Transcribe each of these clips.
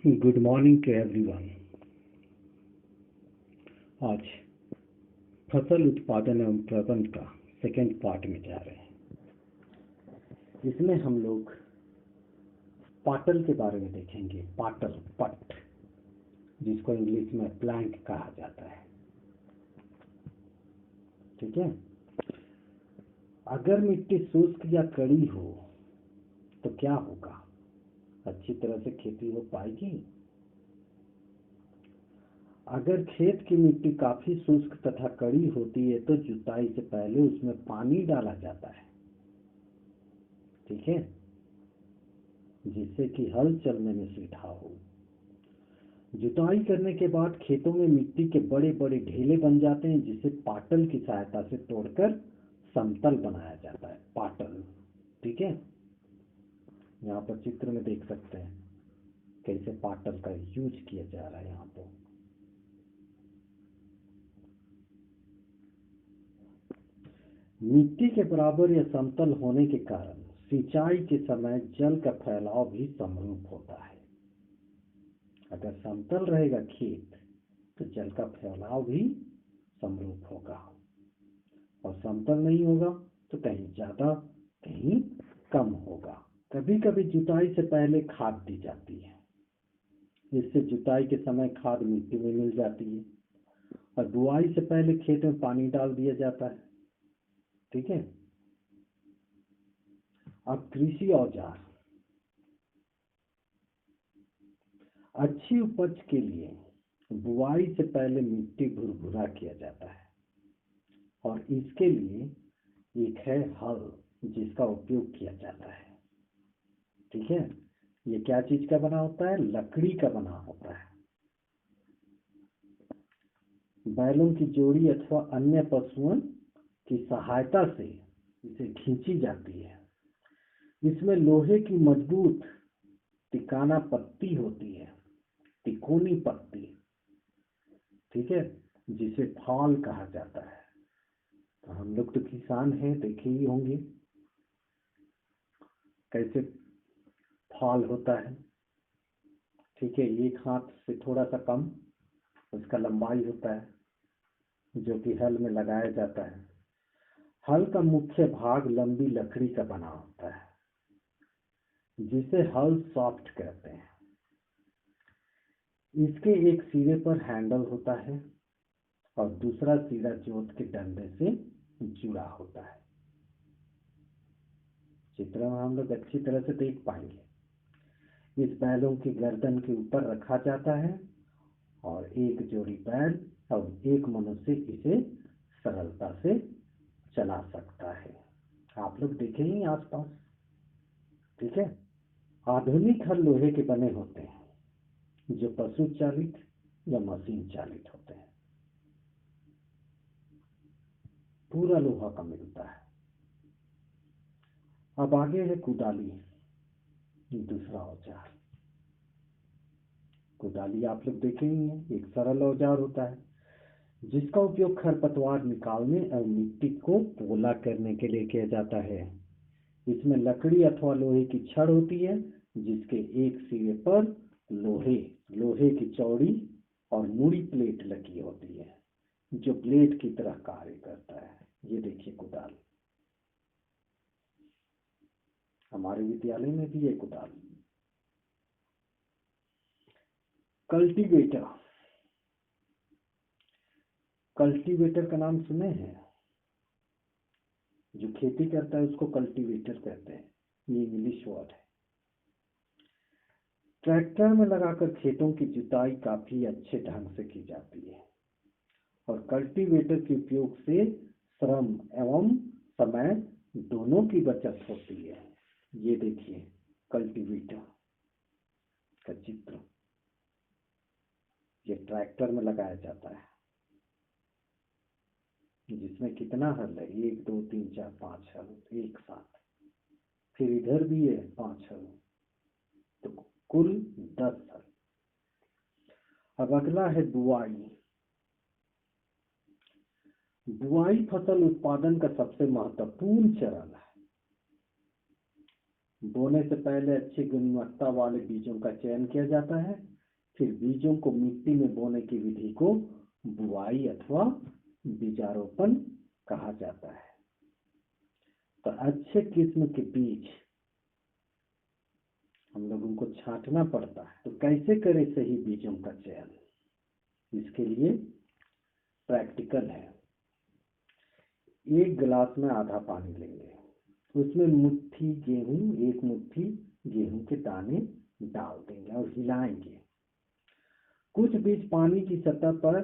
Good morning to everyone. आज फसल उत्पादन एवं प्रबंधन का सेकेंड पार्ट में जा रहे हैं। इसमें हम लोग पाटल के बारे में देखेंगे। पाटल, पट, जिसको इंग्लिश में प्लैंक कहा जाता है। ठीक है। अगर मिट्टी शुष्क या कड़ी हो तो क्या होगा? अच्छी तरह से खेती हो पाएगी? अगर खेत की मिट्टी काफी शुष्क तथा कड़ी होती है तो जुताई से पहले उसमें पानी डाला जाता है। ठीक है, जिससे कि हल चलने में सुविधा हो। जुताई करने के बाद खेतों में मिट्टी के बड़े बड़े ढेले बन जाते हैं, जिसे पाटल की सहायता से तोड़कर समतल बनाया जाता है। पाटल। ठीक है, यहाँ पर चित्र में देख सकते हैं कैसे पाटल का यूज किया जा रहा है। यहाँ पर मिट्टी के बराबर या समतल होने के कारण सिंचाई के समय जल का फैलाव भी समरूप होता है। अगर समतल रहेगा खेत तो जल का फैलाव भी समरूप होगा, और समतल नहीं होगा तो कहीं ज्यादा कहीं कम होगा। कभी कभी जुताई से पहले खाद दी जाती है। इससे जुताई के समय खाद मिट्टी में मिल जाती है, और बुआई से पहले खेत में पानी डाल दिया जाता है। ठीक है। अब कृषि औजार। अच्छी उपज के लिए बुआई से पहले मिट्टी भुरभुरा किया जाता है, और इसके लिए एक है हल, जिसका उपयोग किया जाता है। ठीक है। ये क्या चीज का बना होता है? लकड़ी का बना होता है। बैलों की जोड़ी अथवा अन्य पशुओं की सहायता से इसे खींची जाती है। इसमें लोहे की मजबूत तिकाना पत्ती होती है, तिकोनी पत्ती। ठीक है, जिसे फाल कहा जाता है। तो हम लोग तो किसान हैं, देखे ही होंगे कैसे फाल होता है। ठीक है, एक हाथ से थोड़ा सा कम उसका लंबाई होता है, जो कि हल में लगाया जाता है। हल का मुख्य भाग लंबी लकड़ी का बना होता है, जिसे हल सॉफ्ट कहते हैं। इसके एक सिरे पर हैंडल होता है और दूसरा सिरा जोत के डंडे से जुड़ा होता है। चित्र में हम लोग अच्छी तरह से देख पाएंगे। इस बैलों की गर्दन के ऊपर रखा जाता है, और एक जोड़ी बैल और एक मनुष्य इसे सरलता से चला सकता है। आप लोग देखेंगे आसपास। ठीक है। आधुनिक हल लोहे के बने होते हैं, जो पशु चालित या मशीन चालित होते हैं। पूरा लोहा का मिलता है। अब आगे है कुदाली, दूसरा औजार। कुदाली आप लोग देखेंगे, एक सरल औजार होता है जिसका उपयोग खरपतवार निकालने और मिट्टी को पोला करने के लिए किया जाता है। इसमें लकड़ी अथवा लोहे की छड़ होती है, जिसके एक सिरे पर लोहे लोहे की चौड़ी और मुड़ी प्लेट लगी होती है, जो ब्लेड की तरह कार्य करता है। ये देखिए कुदाल, हमारे विद्यालय में भी है कुदाल। कल्टीवेटर। कल्टीवेटर का नाम सुने हैं? जो खेती करता है उसको कल्टीवेटर कहते हैं। ये इंग्लिश वर्ड है। ट्रैक्टर में लगाकर खेतों की जुताई काफी अच्छे ढंग से की जाती है, और कल्टीवेटर के उपयोग से श्रम एवं समय दोनों की बचत होती है। ये देखिए कल्टीवेटर का चित्र। ये ट्रैक्टर में लगाया जाता है, जिसमें कितना हल है? 1 2 3 4 5 हल एक साथ। फिर इधर भी है 5 हल, तो कुल 10 हल। अब अगला है बुआई। बुआई फसल उत्पादन का सबसे महत्वपूर्ण चरण है। बोने से पहले अच्छी गुणवत्ता वाले बीजों का चयन किया जाता है। फिर बीजों को मिट्टी में बोने की विधि को बुआई अथवा बीजारोपण कहा जाता है। तो अच्छे किस्म के बीज हम लोगों को छांटना पड़ता है। तो कैसे करें सही बीजों का चयन? इसके लिए प्रैक्टिकल है। एक गिलास में आधा पानी लेंगे, उसमें एक मुट्ठी गेहूं के दाने डाल देंगे और हिलाएंगे। कुछ बीज पानी की सतह पर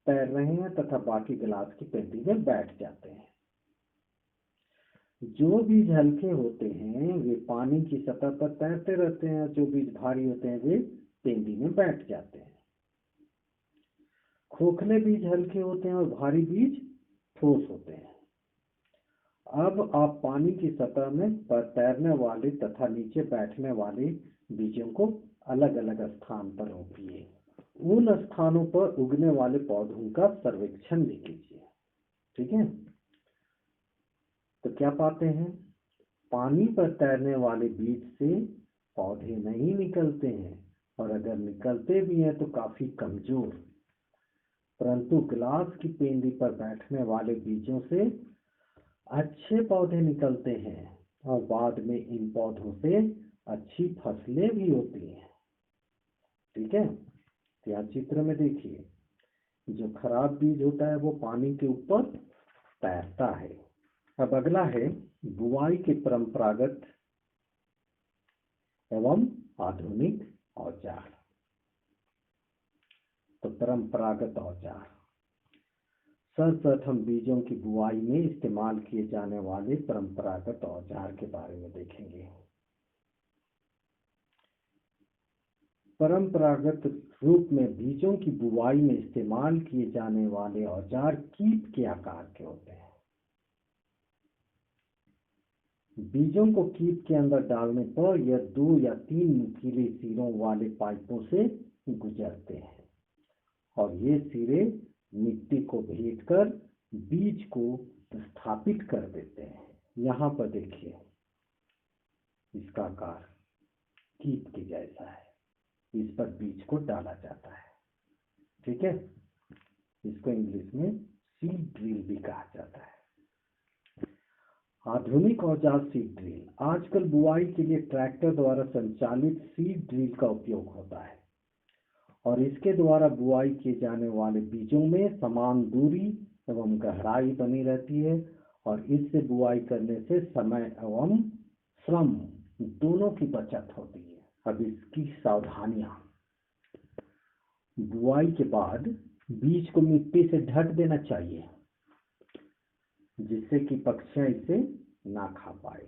तैर रहे हैं तथा बाकी गिलास की पेंदी में बैठ जाते हैं। जो बीज हल्के होते हैं वे पानी की सतह पर तैरते रहते हैं, जो बीज भारी होते हैं वे पेंदी में बैठ जाते हैं। खोखले बीज हल्के होते हैं और भारी बीज ठोस होते हैं। अब आप पानी की सतह में पर तैरने वाले तथा नीचे बैठने वाले बीजों को अलग अलग स्थान पर रोपिए। उन स्थानों पर उगने वाले पौधों का सर्वेक्षण भी कीजिए। ठीक है? तो क्या पाते हैं? पानी पर तैरने वाले बीज से पौधे नहीं निकलते हैं, और अगर निकलते भी हैं तो काफी कमजोर। परंतु गिलास की पेंदी पर बैठने वाले बीजों से अच्छे पौधे निकलते हैं और बाद में इन पौधों से अच्छी फसलें भी होती हैं। ठीक है? तो यहाँ चित्र में देखिए, जो खराब बीज होता है वो पानी के ऊपर तैरता है। अब अगला है बुआई के परंपरागत एवं आधुनिक औजार। तो परंपरागत औजार, सर्वप्रथम बीजों की बुआई में इस्तेमाल किए जाने वाले परंपरागत औजार के बारे में देखेंगे। परंपरागत रूप में बीजों की बुआई में इस्तेमाल किए जाने वाले औजार कीप के आकार के होते हैं। बीजों को कीप के अंदर डालने पर यह 2 या 3 नुकीले सिरों वाले पाइपों से गुजरते हैं और ये सिरे मिट्टी को भेदकर बीज को स्थापित कर देते हैं। यहाँ पर देखिए, इसका आकार कीप के जैसा है। इस पर बीज को डाला जाता है। ठीक है? इसको इंग्लिश में सीड ड्रिल भी कहा जाता है। आधुनिक औजार सीड ड्रिल। आजकल बुआई के लिए ट्रैक्टर द्वारा संचालित सीड ड्रिल का उपयोग होता है और इसके द्वारा बुआई किए जाने वाले बीजों में समान दूरी एवं गहराई बनी रहती है और इससे बुआई करने से समय एवं श्रम दोनों की बचत होती है। अब इसकी सावधानियां। बुआई के बाद बीज को मिट्टी से ढक देना चाहिए जिससे कि पक्षियां इसे ना खा पाए।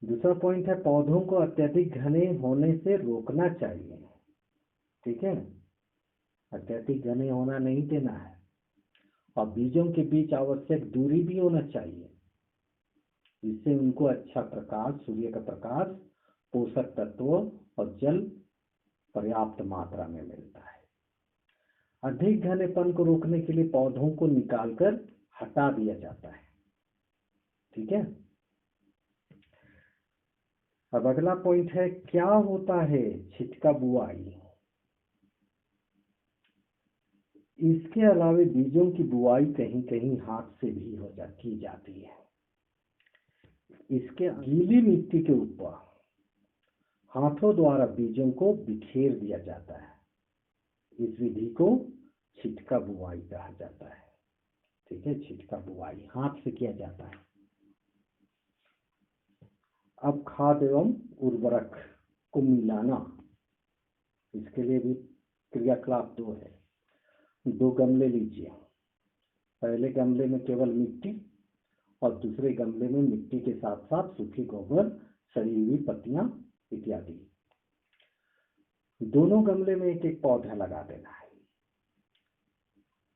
दूसरा पॉइंट है, पौधों को अत्यधिक घने होने से रोकना चाहिए। ठीक है? अत्यधिक घने होना नहीं देना है और बीजों के बीच आवश्यक दूरी भी होना चाहिए, जिससे उनको अच्छा प्रकाश, सूर्य का प्रकाश, पोषक तत्व और जल पर्याप्त मात्रा में मिलता है। अधिक घनेपन को रोकने के लिए पौधों को निकालकर हटा दिया जाता है। ठीक है? अब अगला पॉइंट है, क्या होता है छिटका बुआई। इसके अलावे बीजों की बुआई कहीं कहीं हाथ से भी की जाती है। इसके गीली मिट्टी के ऊपर हाथों द्वारा बीजों को बिखेर दिया जाता है। इस विधि को छिटका बुआई कहा जाता है। ठीक है? छिटका बुआई हाथ से किया जाता है। अब खाद एवं उर्वरक को मिलाना, इसके लिए भी क्रियाकलाप 2 है। 2 गमले लीजिए। पहले गमले में केवल मिट्टी और दूसरे गमले में मिट्टी के साथ साथ सूखी गोबर, सड़ी हुई पत्तियां इत्यादि। दोनों गमले में एक एक पौधा लगा देना है।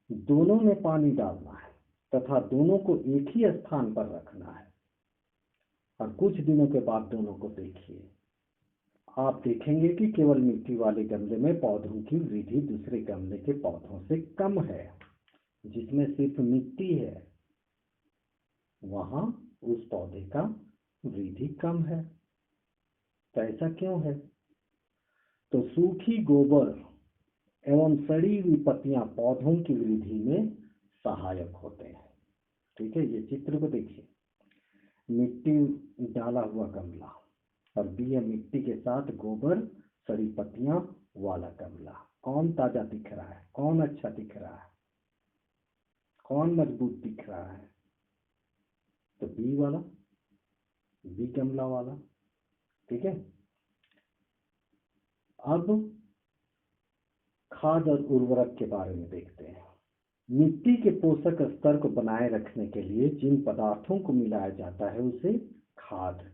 दोनों में पानी डालना है तथा दोनों को एक ही स्थान पर रखना है और कुछ दिनों के बाद दोनों को देखिए। आप देखेंगे कि केवल मिट्टी वाले गमले में पौधों की वृद्धि दूसरे गमले के पौधों से कम है। जिसमें सिर्फ मिट्टी है वहां उस पौधे का वृद्धि कम है। तो ऐसा क्यों है? तो सूखी गोबर एवं सड़ी हुई पत्तियां पौधों की वृद्धि में सहायक होते हैं। ठीक है, ये चित्र को देखिए, मिट्टी डाला हुआ गमला और बीए मिट्टी के साथ गोबर सड़ी पत्तियां वाला गमला। कौन ताजा दिख रहा है? कौन अच्छा दिख रहा है? कौन मजबूत दिख रहा है? तो बी वाला, बी गमला वाला। ठीक है, अब खाद और उर्वरक के बारे में देखते हैं। मिट्टी के पोषक स्तर को बनाए रखने के लिए जिन पदार्थों को मिलाया जाता है उसे खाद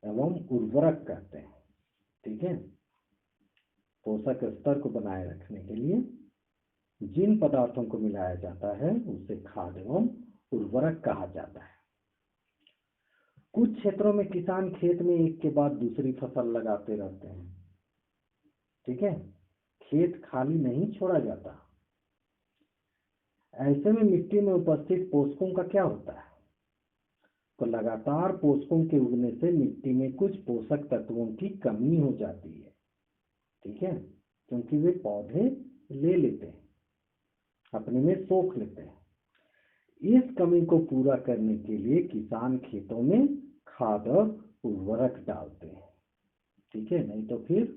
एवं उर्वरक कहते हैं। ठीक है, पोषक स्तर को बनाए रखने के लिए जिन पदार्थों को मिलाया जाता है उसे खाद एवं उर्वरक कहा जाता है। कुछ क्षेत्रों में किसान खेत में एक के बाद दूसरी फसल लगाते रहते हैं। ठीक है, खेत खाली नहीं छोड़ा जाता। ऐसे में मिट्टी में उपस्थित पोषकों का क्या होता है? तो लगातार पोषकों के उगने से मिट्टी में कुछ पोषक तत्वों की कमी हो जाती है। ठीक है, क्योंकि वे पौधे ले लेते हैं, अपने में सोख लेते हैं। इस कमी को पूरा करने के लिए किसान खेतों में खाद और उर्वरक डालते हैं। ठीक है, नहीं तो फिर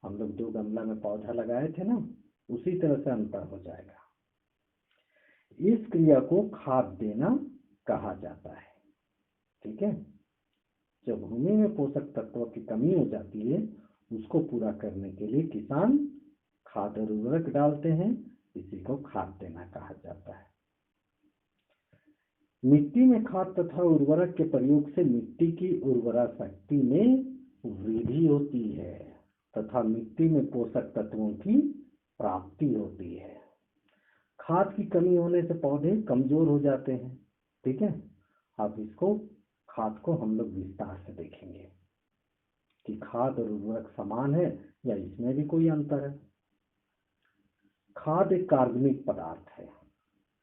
हम लोग जो गमला में पौधा लगाए थे ना, उसी तरह से अंतर हो जाएगा। इस क्रिया को खाद देना कहा जाता है। ठीक है, जब भूमि में पोषक तत्वों की कमी हो जाती है, उसको पूरा करने के लिए किसान खाद और उर्वरक डालते हैं। इसी को खाद देना कहा जाता है। मिट्टी में खाद तथा उर्वरक के प्रयोग से मिट्टी की उर्वरा शक्ति में वृद्धि होती है तथा मिट्टी में पोषक तत्वों की प्राप्ति होती है। खाद की कमी होने से पौधे कमजोर हो जाते हैं। ठीक है, अब इसको खाद को हम लोग विस्तार से देखेंगे कि खाद और उर्वरक समान है या इसमें भी कोई अंतर है। खाद एक कार्बनिक पदार्थ है।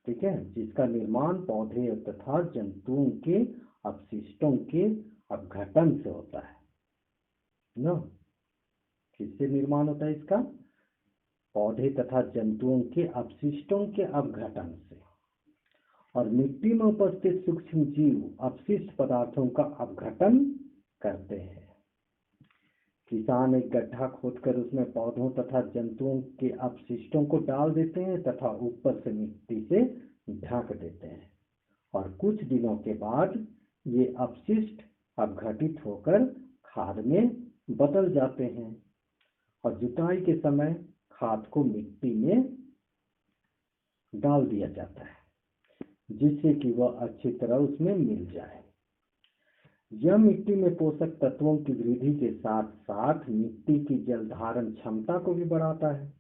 ठीक है, जिसका निर्माण पौधे तथा जंतुओं के अपशिष्टों के अपघटन से होता है ना। किससे निर्माण होता है इसका? पौधे तथा जंतुओं के अपशिष्टों के अपघटन से। और मिट्टी में उपस्थित सूक्ष्म जीव अपशिष्ट पदार्थों का अपघटन करते हैं। किसान एक गड्ढा खोदकर उसमें पौधों तथा जंतुओं के अपशिष्टों को डाल देते हैं तथा ऊपर से मिट्टी से ढक देते हैं और कुछ दिनों के बाद ये अपशिष्ट अपघटित होकर खाद में बदल जाते हैं और जुताई के समय खाद को मिट्टी में डाल दिया जाता है जिससे कि वह अच्छी तरह उसमें मिल जाए। यह मिट्टी में पोषक तत्वों की वृद्धि के साथ साथ मिट्टी की जल धारण क्षमता को भी बढ़ाता है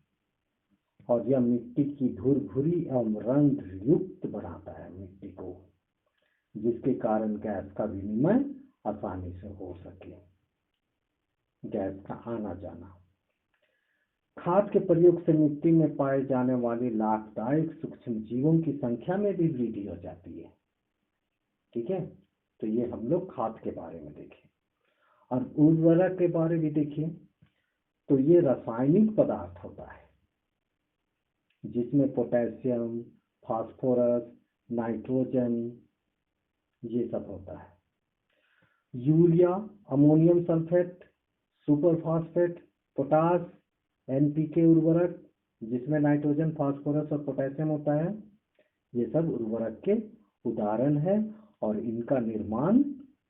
और यह मिट्टी की भुरभुरी एवं रंग युक्त बनाता है मिट्टी को, जिसके कारण गैस का विनिमय आसानी से हो सके, गैस का आना जाना। खाद के प्रयोग से मिट्टी में पाए जाने वाले लाभदायक सूक्ष्म जीवों की संख्या में भी वृद्धि हो जाती है। ठीक है, तो ये हम लोग खाद के बारे में देखें। और उर्वरक के बारे में देखिए, तो ये रासायनिक पदार्थ होता है जिसमें पोटेशियम, फास्फोरस, नाइट्रोजन ये सब होता है। Urea, ammonium sulphate, superphosphate, potash, NPK उर्वरक जिसमें नाइट्रोजन, फास्फोरस और पोटेशियम होता है, ये सब उर्वरक के उदाहरण है और इनका निर्माण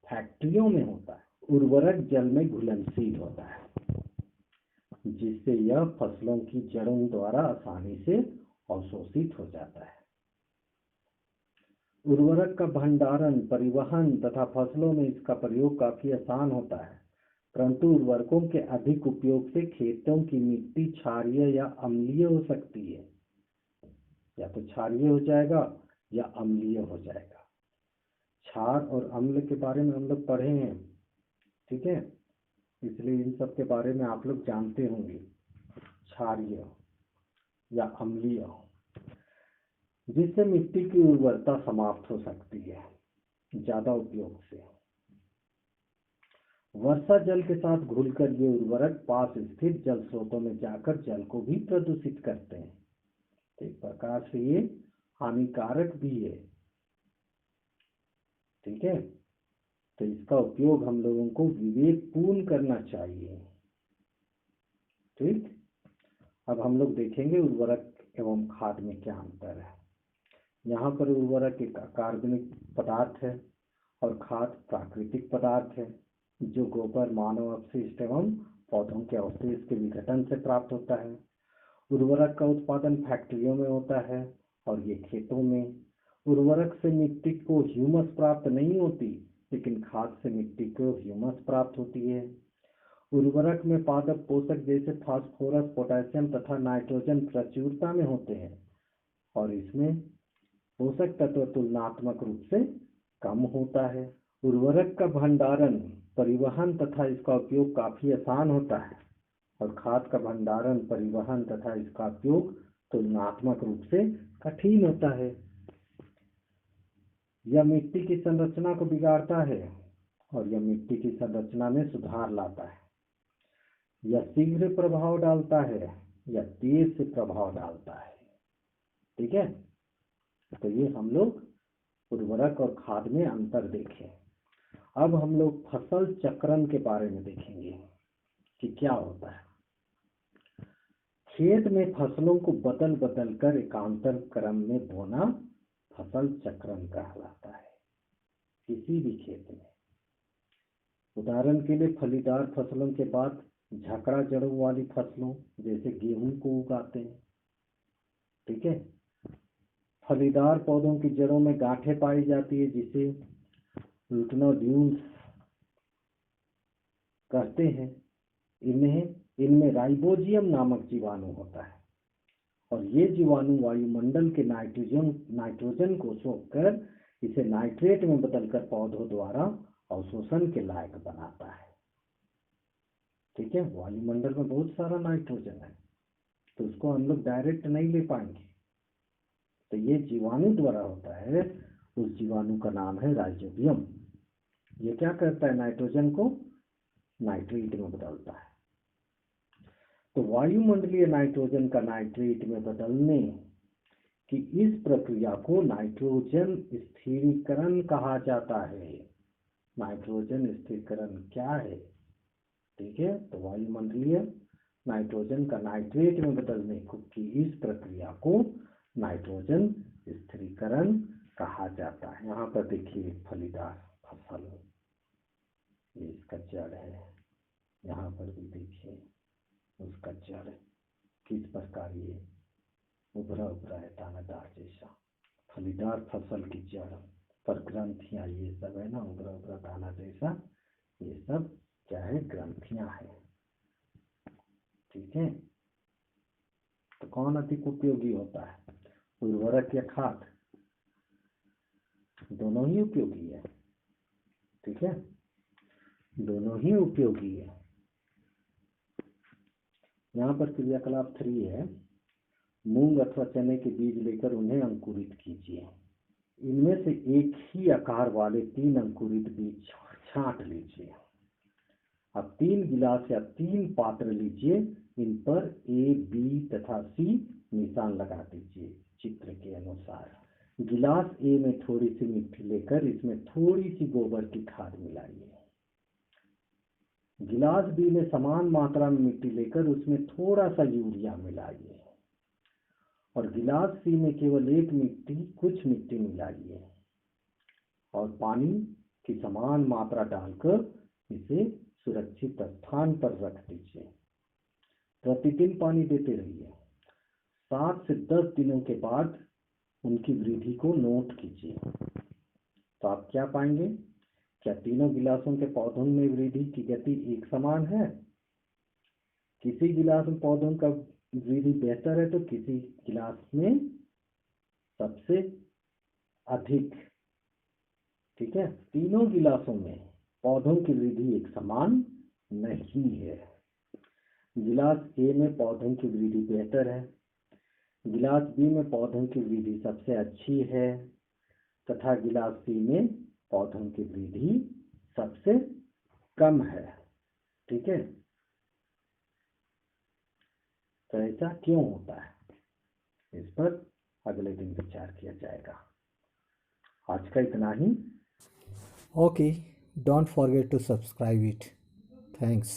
फैक्ट्रियों में होता है। उर्वरक जल में घुलनशील होता है जिससे यह फसलों की जड़ों द्वारा आसानी से अवशोषित हो जाता है। उर्वरक का भंडारण, परिवहन तथा फसलों में इसका प्रयोग काफी आसान होता है, परंतु उर्वरकों के अधिक उपयोग से खेतों की मिट्टी क्षारीय या अम्लीय हो सकती है। या तो क्षारीय हो जाएगा या अम्लीय हो जाएगा। क्षार और अम्ल के बारे में हम लोग पढ़े हैं। ठीक है, इसलिए इन सब के बारे में आप लोग जानते होंगे। क्षारीय या अम्लीय, जिससे मिट्टी की उर्वरता समाप्त हो सकती है ज्यादा उपयोग से। वर्षा जल के साथ घुलकर ये उर्वरक पास स्थित जल स्रोतों में जाकर जल को भी प्रदूषित करते हैं। तो एक प्रकार से ये हानिकारक भी है। ठीक है, तो इसका उपयोग हम लोगों को विवेकपूर्ण करना चाहिए। ठीक, अब हम लोग देखेंगे उर्वरक एवं खाद में क्या अंतर है। यहाँ पर उर्वरक एक अकार्बनिक पदार्थ है और खाद प्राकृतिक पदार्थ है जो गोबर, मानव अपशिष्ट एवं पौधों के अवशेष के विघटन से प्राप्त होता है। उर्वरक का उत्पादन फैक्ट्रियों में होता है और ये खेतों में। उर्वरक से मिट्टी को ह्यूमस प्राप्त नहीं होती, लेकिन खाद से मिट्टी को ह्यूमस प्राप्त होती है। उर्वरक में पादप पोषक जैसे फास्फोरस, पोटेशियम तथा नाइट्रोजन प्रचुरता में होते हैं और इसमें पोषक तत्व तुलनात्मक रूप से कम होता है। उर्वरक का भंडारण, परिवहन तथा इसका उपयोग काफी आसान होता है और खाद का भंडारण, परिवहन तथा इसका उपयोग तुलनात्मक रूप से कठिन होता है। यह मिट्टी की संरचना को बिगाड़ता है और यह मिट्टी की संरचना में सुधार लाता है। यह शीघ्र प्रभाव डालता है या तेज से प्रभाव डालता है। ठीक है, तो ये हम लोग उर्वरक और खाद में अंतर देखें। अब हम लोग फसल चक्रण के बारे में देखेंगे कि क्या होता है। खेत में फसलों को बदल बदल कर एकांतर क्रम में बोना फसल चक्रण कहलाता है। किसी भी खेत में, उदाहरण के लिए फलीदार फसलों के बाद झकड़ा जड़ों वाली फसलों जैसे गेहूं को उगाते हैं। ठीक है, फलीदार पौधों की जड़ों में गांठें पाई जाती है जिसे रूटनोड्यूल्स कहते हैं। इनमें राइबोजियम नामक जीवाणु होता है और ये जीवाणु वायुमंडल के नाइट्रोजन को सोखकर इसे नाइट्रेट में बदलकर पौधों द्वारा अवशोषण के लायक बनाता है। ठीक है, वायुमंडल में बहुत सारा नाइट्रोजन है तो उसको हम लोग डायरेक्ट नहीं ले पाएंगे, तो ये जीवाणु द्वारा होता है। उस जीवाणु का नाम है राइजोबियम। ये क्या करता है, नाइट्रोजन को नाइट्रेट में बदलता है। तो वायुमंडलीय नाइट्रोजन का नाइट्रेट में बदलने की इस प्रक्रिया को नाइट्रोजन स्थिरीकरण कहा जाता है। नाइट्रोजन स्थिरीकरण क्या है? ठीक है, तो वायुमंडलीय नाइट्रोजन का नाइट्रेट में बदलने की इस प्रक्रिया को नाइट्रोजन स्थिरीकरण कहा जाता है। यहाँ पर देखिए फलीदार फसल, ये इसका जड़ है। यहाँ पर भी देखिए उसका जड़ किस प्रकार ये उभरा उभरा है, दानादार जैसा। फलीदार फसल की जड़ पर ग्रंथियां, ये सब है ना, उभरा उभरा दाना जैसा, ये सब क्या है, ग्रंथियां हैं। ठीक है, तो कौन अधिक उपयोगी होता है, उर्वरक या खाद? दोनों ही उपयोगी है। ठीक है, दोनों ही उपयोगी है। यहाँ पर क्रियाकलाप 3 है। मूंग अथवा चने के बीज लेकर उन्हें अंकुरित कीजिए। इनमें से एक ही आकार वाले 3 अंकुरित बीज छांट लीजिए। अब 3 गिलास या 3 पात्र लीजिए, इन पर A, B तथा C निशान लगा दीजिए चित्र के अनुसार। गिलास A में थोड़ी सी मिट्टी लेकर इसमें थोड़ी सी गोबर की खाद मिलाइए। गिलास B में समान मात्रा में मिट्टी लेकर उसमें थोड़ा सा यूरिया मिलाइए और गिलास C में केवल कुछ मिट्टी मिलाइए और पानी की समान मात्रा डालकर इसे सुरक्षित स्थान पर रख दीजिए। प्रतिदिन पानी देते रहिए। 7 से 10 दिनों के बाद उनकी वृद्धि को नोट कीजिए। तो आप क्या पाएंगे, क्या तीनों गिलासों के पौधों में वृद्धि की गति एक समान है? किसी गिलास में पौधों का वृद्धि बेहतर है तो किसी गिलास में सबसे अधिक। ठीक है, तीनों गिलासों में पौधों की वृद्धि एक समान नहीं है। गिलास A में पौधों की वृद्धि बेहतर है, गिलास B में पौधों की वृद्धि सबसे अच्छी है तथा गिलास C में पौधों की वृद्धि सबसे कम है। ठीक है, तो ऐसा क्यों होता है, इस पर अगले दिन विचार किया जाएगा। आज का इतना ही। Okay, don't forget to subscribe it. Thanks.